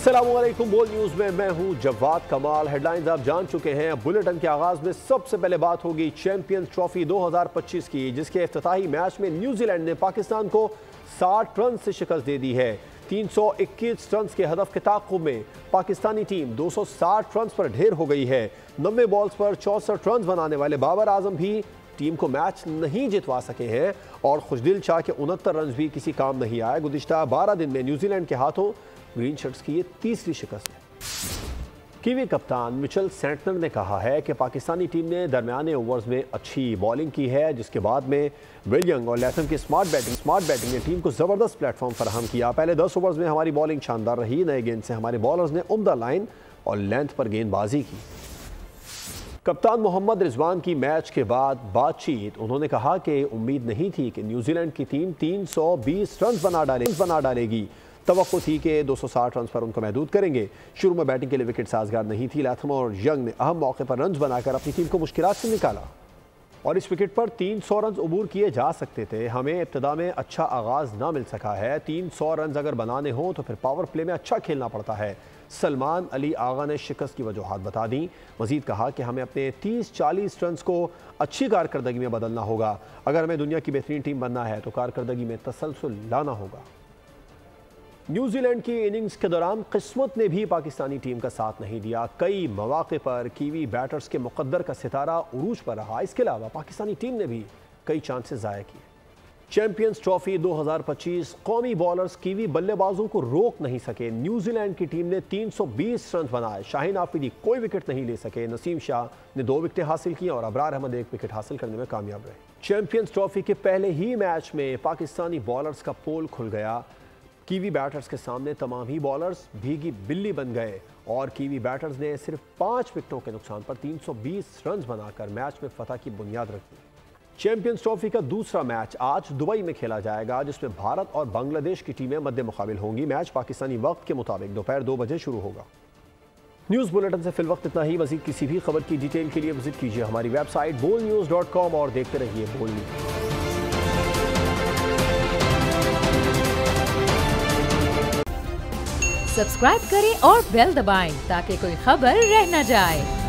अस्सलामुअलैकुम। बोल न्यूज़ में मैं हूं जवाद कमाल। हेडलाइंस आप जान चुके हैं। बुलेटिन के आगाज में सबसे पहले बात होगी चैंपियंस ट्रॉफी 2025 की, जिसके इफ्तिताही मैच में न्यूजीलैंड ने पाकिस्तान को 60 रन से शिकस्त दे दी है। 321 रन के हदफ के ताक़ुब में पाकिस्तानी टीम 260 रन पर ढेर हो गई है। 90 बॉल्स पर 64 रन बनाने वाले बाबर आजम भी टीम को मैच नहीं जितवा सके हैं और खुशदिल शाह के 69 रन भी किसी काम नहीं आए। गुज़िश्ता 12 दिन में न्यूजीलैंड के हाथों ग्रीन शर्ट्स की ये तीसरी शिकस्त है। कीवी कप्तान मिचेल सेंटनर ने कहा है कि पाकिस्तानी टीम ने दरमियाने ओवर्स में अच्छी बॉलिंग की है, जिसके बाद में विलियम और लैथम की स्मार्ट बैटिंग ने टीम को ज़बरदस्त प्लेटफॉर्म फराहम किया। पहले 10 ओवर्स में हमारी बॉलिंग शानदार रही। नए गेंद से हमारे बॉलर्स ने उम्दा लाइन और लेंथ पर गेंदबाजी की। कप्तान मोहम्मद रिजवान की मैच के बाद बातचीत, उन्होंने कहा कि उम्मीद नहीं थी कि न्यूजीलैंड की टीम 320 रन बना डालेगी। तवक्को थी कि 260 रन पर उनको महदूद करेंगे। शुरू में बैटिंग के लिए विकेट साजगार नहीं थी। लैथम और यंग ने अहम मौके पर रन बनाकर अपनी टीम को मुश्किलात से निकाला और इस विकेट पर 300 रन अबूर किए जा सकते थे। हमें इब्तिदा में अच्छा आगाज़ ना मिल सका है। 300 रन अगर बनाने हों तो फिर पावर प्ले में अच्छा खेलना पड़ता है। सलमान अली आगा ने शिकस्त की वजूहात बता दी। मजीद कहा कि हमें अपने 30-40 रन को अच्छी कारकर्दगी में बदलना होगा। अगर हमें दुनिया की बेहतरीन टीम बनना है तो कारकर्दगी में तसलसल लाना होगा। न्यूजीलैंड की इनिंग्स के दौरान किस्मत ने भी पाकिस्तानी टीम का साथ नहीं दिया। कई मौके पर कीवी बैटर्स के मुकद्दर का सितारा उरूज पर रहा। इसके अलावा पाकिस्तानी टीम ने भी कई चांसेस ज़ाया किए। चैंपियंस ट्रॉफी 2025 कौमी बॉलर्स कीवी बल्लेबाजों को रोक नहीं सके। न्यूजीलैंड की टीम ने 320 रन बनाए। शाहीन आफरीदी कोई विकेट नहीं ले सके। नसीम शाह ने 2 विकेटें हासिल की और अबरार अहमद 1 विकेट हासिल करने में कामयाब रहे। चैंपियंस ट्रॉफी के पहले ही मैच में पाकिस्तानी बॉलर्स का पोल खुल गया। कीवी बैटर्स के सामने तमाम ही बॉलर्स भीगी बिल्ली बन गए और कीवी बैटर्स ने सिर्फ 5 विकेटों के नुकसान पर 320 रन बनाकर मैच में फतह की बुनियाद रखी। चैंपियंस ट्रॉफी का दूसरा मैच आज दुबई में खेला जाएगा, जिसमें भारत और बांग्लादेश की टीमें मद्दे मुकाबिल होंगी। मैच पाकिस्तानी वक्त के मुताबिक दोपहर 2 बजे शुरू होगा। न्यूज़ बुलेटिन से फिल वक्त इतना ही। मजीद किसी भी खबर की डिटेल के लिए विजिट कीजिए हमारी वेबसाइट bolnews.com और देखते रहिए बोल न्यूज़। सब्सक्राइब करें और बेल दबाएं ताकि कोई खबर रह न जाए।